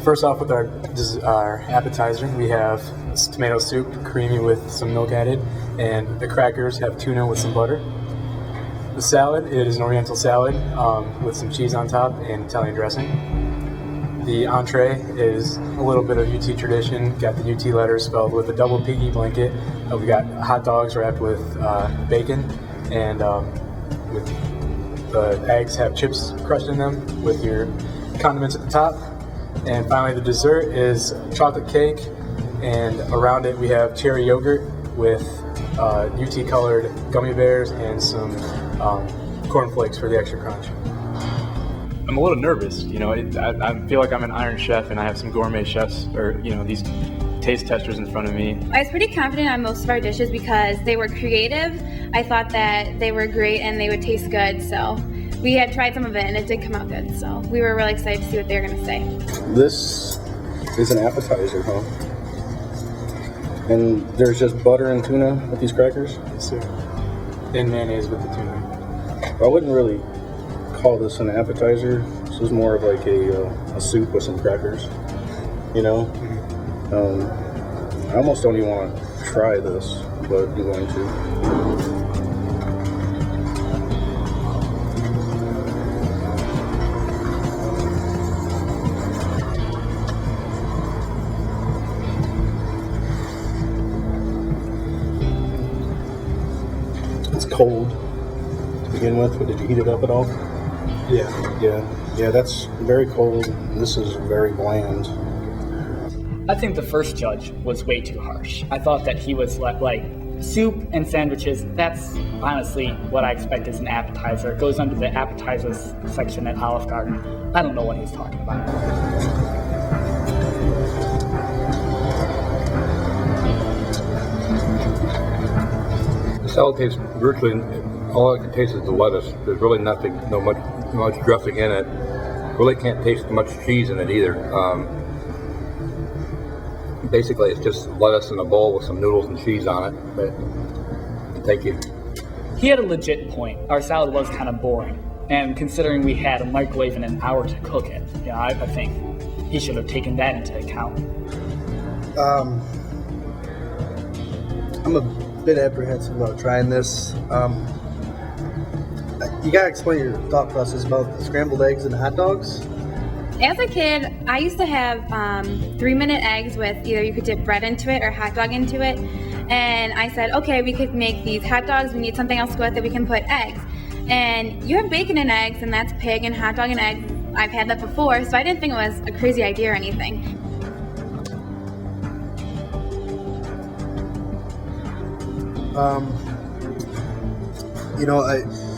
First off, with our appetizer, we have tomato soup, creamy with some milk added, and the crackers have tuna with some butter. The salad, it is an oriental salad with some cheese on top and Italian dressing. The entree is a little bit of UT tradition, got the UT letters spelled with a double piggy blanket. We got hot dogs wrapped with bacon, and with the eggs have chips crushed in them with your condiments at the top. And finally, the dessert is chocolate cake, and around it we have cherry yogurt with UT colored gummy bears and some corn flakes for the extra crunch. I'm a little nervous, I feel like I'm an Iron Chef and I have some gourmet chefs, or these taste testers in front of me. I was pretty confident on most of our dishes because they were creative. I thought that they were great and they would taste good, so we had tried some of it and it did come out good, so we were really excited to see what they were going to say. This is an appetizer, huh? And there's just butter and tuna with these crackers? Yes, sir. And mayonnaise with the tuna. I wouldn't really call this an appetizer. This is more of like a soup with some crackers, I almost don't even want to try this, but I'm going to. It's cold to begin with, but did you heat it up at all? Yeah, that's very cold. This is very bland. I think the first judge was way too harsh. I thought that he was like soup and sandwiches, that's honestly what I expect as an appetizer. It goes under the appetizers section at Olive Garden. I don't know what he's talking about. The salad tastes virtually, all I can taste is the lettuce. There's really no much dressing in it. Really can't taste much cheese in it either. Basically, it's just lettuce in a bowl with some noodles and cheese on it. But thank you. He had a legit point. Our salad was kind of boring, and considering we had a microwave and an hour to cook it, I think he should have taken that into account. I'm a bit apprehensive about trying this. You gotta explain your thought process about the scrambled eggs and hot dogs. As a kid, I used to have 3-minute eggs with either you could dip bread into it or hot dog into it. And I said, okay, we could make these hot dogs. We need something else to go with it. We can put eggs. And you have bacon and eggs, and that's pig, and hot dog and eggs. I've had that before, so I didn't think it was a crazy idea or anything.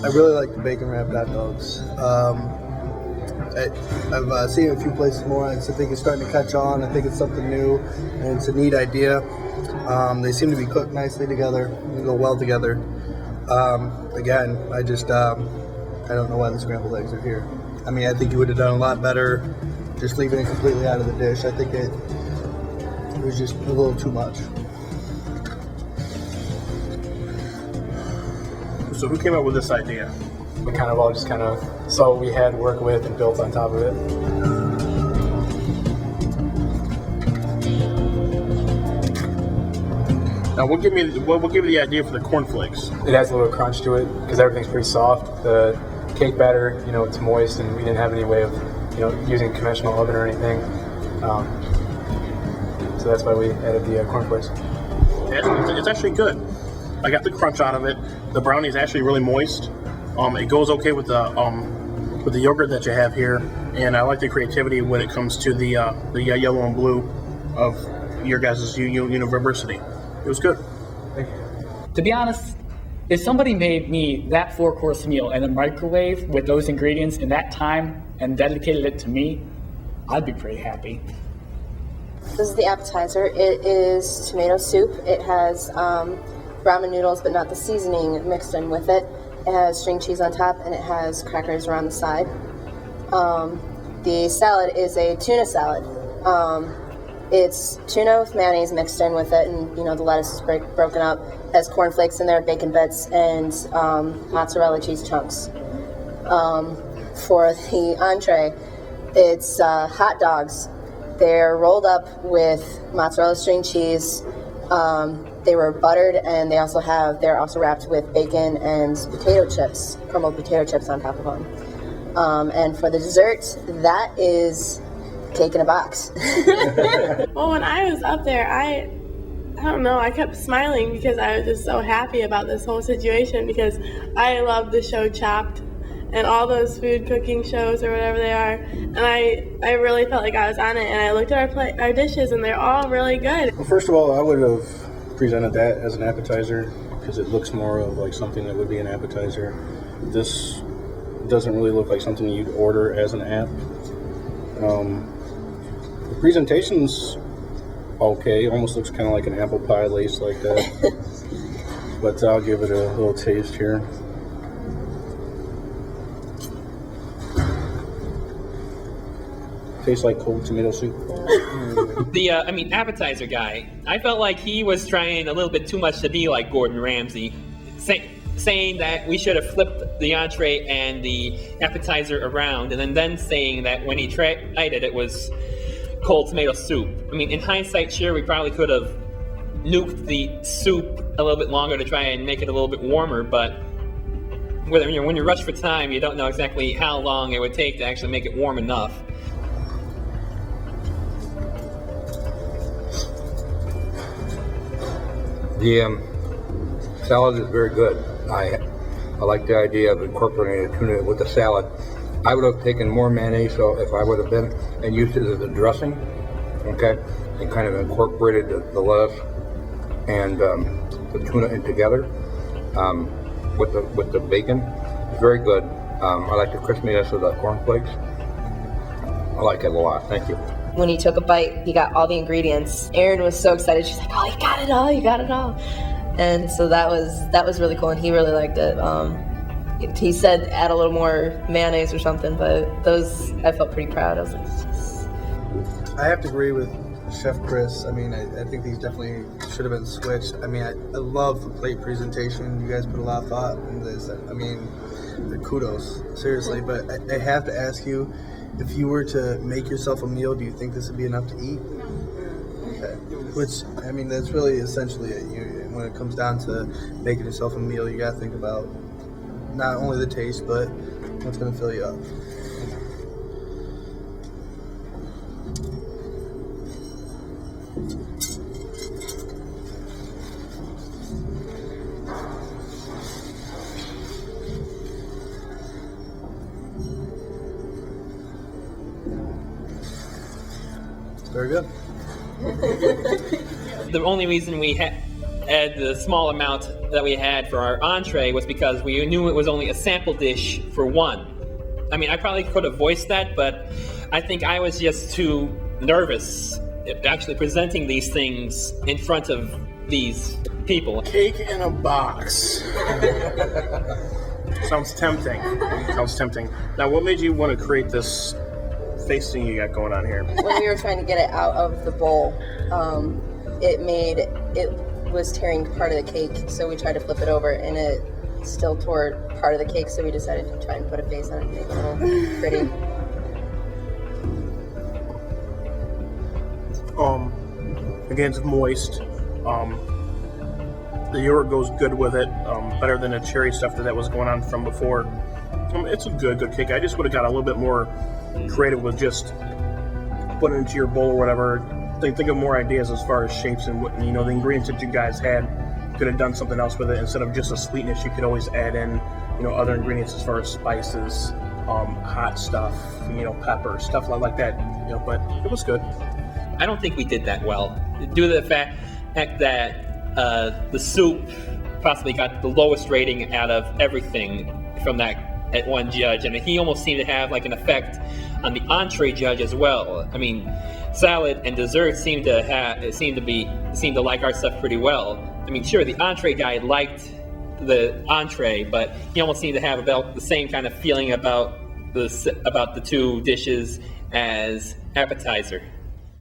I really like the bacon wrapped hot dogs. I've seen it a few places more, and I think it's starting to catch on. I think it's something new, and it's a neat idea. They seem to be cooked nicely together and go well together. Again, I don't know why the scrambled eggs are here. I mean, I think you would have done a lot better just leaving it completely out of the dish. I think it was just a little too much. So who came up with this idea? We kind of all just saw what we had to work with and built on top of it. Now, what gave you the idea for the cornflakes? It has a little crunch to it because everything's pretty soft. The cake batter, it's moist, and we didn't have any way of, using a conventional oven or anything. So that's why we added the cornflakes. It's actually good. I got the crunch out of it. The brownie is actually really moist. It goes okay with the yogurt that you have here, and I like the creativity when it comes to the yellow and blue of your guys' university. It was good. Thank you. To be honest, if somebody made me that 4-course meal in a microwave with those ingredients in that time and dedicated it to me, I'd be pretty happy. This is the appetizer. It is tomato soup. It has ramen noodles, but not the seasoning mixed in with it. It has string cheese on top, and it has crackers around the side. The salad is a tuna salad. It's tuna with mayonnaise mixed in with it, and the lettuce is broken up. It has cornflakes in there, bacon bits, and mozzarella cheese chunks. For the entree, it's hot dogs They're rolled up with mozzarella string cheese. They were buttered, and they're also wrapped with bacon and potato chips, crumbled potato chips on top of them. And for the dessert, that is cake in a box. Well, when I was up there, I don't know, I kept smiling because I was just so happy about this whole situation, because I love the show Chopped and all those food cooking shows or whatever they are, and I really felt like I was on it, and I looked at our dishes, and they're all really good. Well, first of all, I would have presented that as an appetizer because it looks more of like something that would be an appetizer. This doesn't really look like something you'd order as an app. The presentation's okay, almost looks kind of like an apple pie lace like that. But I'll give it a little taste here. Tastes like cold tomato soup. The appetizer guy, I felt like he was trying a little bit too much to be like Gordon Ramsay, saying that we should have flipped the entree and the appetizer around, and then saying that when he tried it, it was cold tomato soup. I mean, in hindsight, sure, we probably could have nuked the soup a little bit longer to try and make it a little bit warmer, but when you rush for time, you don't know exactly how long it would take to actually make it warm enough. The salad is very good. I like the idea of incorporating a tuna with the salad. I would have taken more mayonnaise, so if I would have been, and used it as a dressing, okay, and kind of incorporated the lettuce and the tuna in together with the bacon. It's very good. I like the crispiness of the cornflakes. I like it a lot. Thank you. When he took a bite, he got all the ingredients. Erin was so excited. She's like, "Oh, you got it all! You got it all!" And so that was really cool, and he really liked it. He said add a little more mayonnaise or something, but those I felt pretty proud. I was like, I have to agree with Chef Chris. I mean, I think these definitely should have been switched. I mean, I love the plate presentation. You guys put a lot of thought into this. I mean, kudos, seriously. But I have to ask you, if you were to make yourself a meal, do you think this would be enough to eat? Okay. Which, I mean, that's really essentially it. When it comes down to making yourself a meal, you got to think about not only the taste, but what's going to fill you up. Very good. The only reason we had the small amount that we had for our entree was because we knew it was only a sample dish for one. I mean, I probably could have voiced that, but I think I was just too nervous actually presenting these things in front of these people. Cake in a box. Sounds tempting. Sounds tempting. Now, what made you want to create this face thing you got going on here? when we were trying to get it out of the bowl, it was tearing part of the cake, so we tried to flip it over, and it still tore part of the cake, so we decided to try and put a face on it and make it a little pretty. Again, it's moist. The yogurt goes good with it, better than the cherry stuff that was going on from before. It's a good cake. I just would have got a little bit more creative with just putting it into your bowl or whatever. Think of more ideas as far as shapes and what, the ingredients that you guys had. You could have done something else with it instead of just a sweetness. You could always add in, other ingredients as far as spices, hot stuff, pepper, stuff like that. But it was good. I don't think we did that well, due to the fact that the soup possibly got the lowest rating out of everything from that at one judge, and he almost seemed to have like an effect on the entree judge as well. I mean, salad and dessert seemed to like our stuff pretty well. I mean, sure, the entree guy liked the entree, but he almost seemed to have about the same kind of feeling about the two dishes as appetizer.